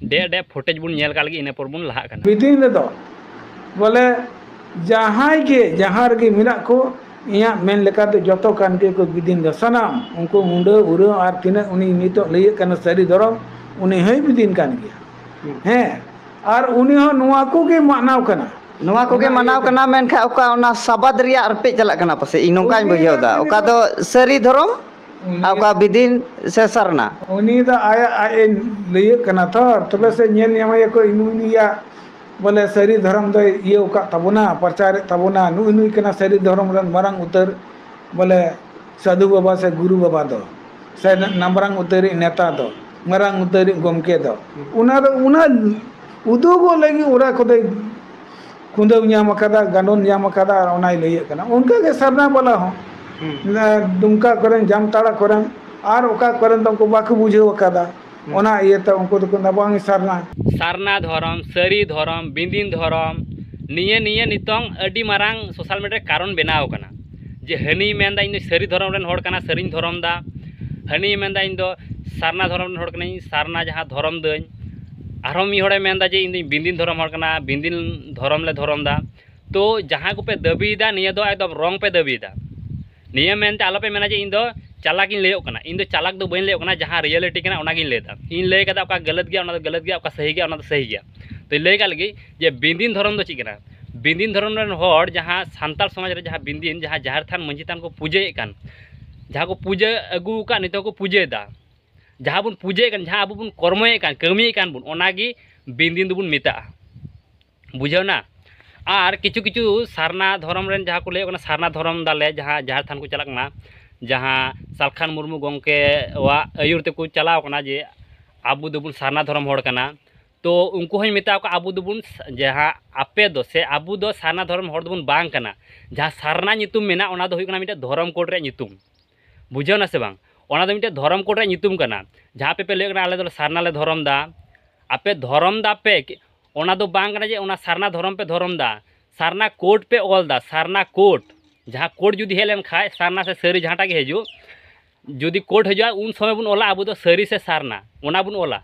Day footage बुन nail का लगी इने पर बुन लहा कना बिदिन रेदो बोले जहां के जहां रे मिना को इया मेन लेका तो जतो कान के को बिदिन दो सनाम उनको मुंडे उरे और तिना उनी नितो लई कना सरी धरम उनी हई बिदिन कान गया हैं और उनी हो नुआ को के मानाव कना नुआ को के मानाव कना मेन खा ओका ओना सबद रिया अर्पे चला कना पसे इ नोकाय बुझाव दा ओका दो सरी धरम ओका बिदिन से सरना उनी दा आया आए लई कना तो तबे से नेल नेमाय को इनुनिया बोले सरी धर्म दो ये ओका तबना प्रचार तबना नुई कना सरी धर्म रन मरंग उतर बोले साधु बाबा से गुरु बाबा दो से नंबरंग उतरी नेता दो मरंग उतरी गोमके दो उना उदुगो लगी उरा को दे खुंदव न्याम कदा गांडोन न्याम कदा ओनाय लई कना उनका के सरना बोला हो दुमका करें जामताड़ा करें और ओका करें तो बाकू बुझेव कदा ओना ये तो उनको तो नबांग सारना धरम सरी धरम बिंदिन धरम निये निये नितोंग अडी मारांग सोशल मीडिया कारण बनाव कना जे हनी मेंदा इन सरी धरम रेन होड़ कना सरीन धरम दा हनी मेंदा इन दो सारना धरम रेन होड़ कना सारना जहां धरम दई आरो मी होड़े मेंदा जे इन बिंदिन धरम होड़ कना बिंदिन धरम ले धरम दा तो जहां को पे दबीदा निये दो एकदम रंग पे दबीदा निये मेनते आलो पे मेना जे इन दो चालाक इन ले कना इन दो चालाक दो बइन ले कना जहां रियलिटी कना ओना गिन लेदा इन ले कदा ओका गलत गया ओना दो गलत गया ओका सही गया ओना दो सही गया तो ले का लगी जे बिंदिन धरम दो चिकना बिंदिन धरम रन होड़ जहां सांताल समाज रे जहां बिंदिन जहां जाहर थान मंजी थान को पूजे कान जहां को पूजे अगु का नितो को पूजे दा जहां बुन पूजे कान जहां अबु बुन कर्मय कान कमी कान बुन ओनागी बिंदिन दुबुन मिता बुझाव ना और किछु किछु सारना धरम रेन जहां को ले कना सारना धरम दाले जहां जाहर थान को चलक ना जहां सालखान मुर्मू गंके वा आयुर ते को चलाव कना जे आबु दुबुन सारना धरम होड़ कना तो उनको हई मिता को आबु दुबुन जहां आपे दो से आबु दो सारना धरम होड़ दुबुन बांग कना जहां सारना नितुम मेना ओना दो हुई कना मिटे धरम कोड रे नितुम बुझाव ना से बांग ओना दो मिटे धरम कोड रे नितुम कना जहां पे ले कना आले दो सारना ले धरम दा आपे धरम दा पे ओना दो बांग कना जे ओना सारना धरम पे धरम दा सारना कोड पे ऑल दा सारना कोड जहाँ कोड जुदी हेलेन खाए सारना से सरी जहाँटा के हजू जुदी कोड हजूआ उन समय बुन ओला अब सरी से सारना ओना बुन ओला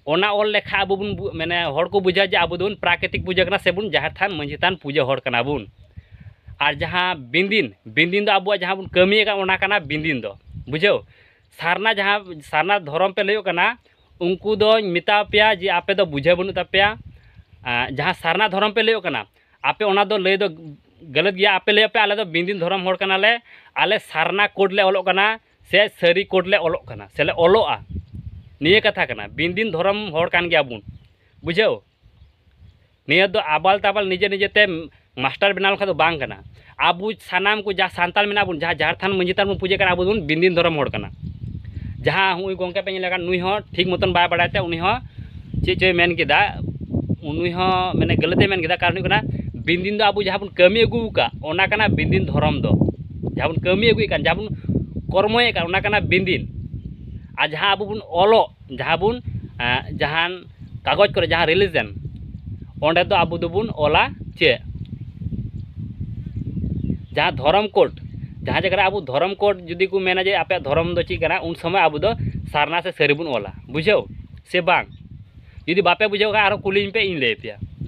ओना ऑल लेखा अब बुन मैंने हड़ को बुझा जे अब बुन प्राकृतिक पूजा करना से बुन जाहर थान मंझी थान पूजा हड़ कना बुन और जहाँ बिंदिन बिंदिन दो अब जहाँ बुन कमी का ओना कना बिंदिन दो बुझाव सारना जहाँ सारना धरम पे लयो कना उनको दो मिता पेया जे आपे दो बुझे बनु तापेया जहाँ सारना धरम पे लयो कना आपे ओना दो लय दो गलत गया आपे ले पे आले दो बिंदिन धरम होड़ कना ले आले सारना कोड ले ओलोक कना से सरी कोड ले ओलोक कना से ले ओलोआ निये कथा कना बिंदिन धरम होड़ कान गया बुन बुझाव निये दो आबाल ताबाल निजे निजे ते मास्टर बनाल खा दो बांग कना आबु सानाम को जहाँ सांताल मेना बुन जहाँ झारथान मंजितान बुन पूजे कना आबु बुन बिंदिन धरम होड़ कना जहाँ हुई गोंके पे लगा नुई हो ठीक मतन बाय बाड़ाते उनी हो चे मेन केदा उनी हो मैंने गलते मेन केदा कारण कना बिंदिन दो आबु जहाँ बुन कमी अगू का ओना कना बिंदिन धरम दो जहाँ बुन कमी अगू कान जहाँ बुन कर्मय कान ओना कना बिंदिन आ जहाँ आबु बुन ओलो जहाँ बुन जहाँ कागज करे जहाँ रिलीजन ओंडे दो आबु दोबुन ओला चे जहाँ धरम कोड जहाँ जगह आबु धरम कोड जुदी को मेना जे आपे धरम दो ची कना उन समय आबु दो सारना से सरी बुन ओला बुझाव से बांग जुदी बापे बुझाव का आरो कुलिन पे इन ले पिया।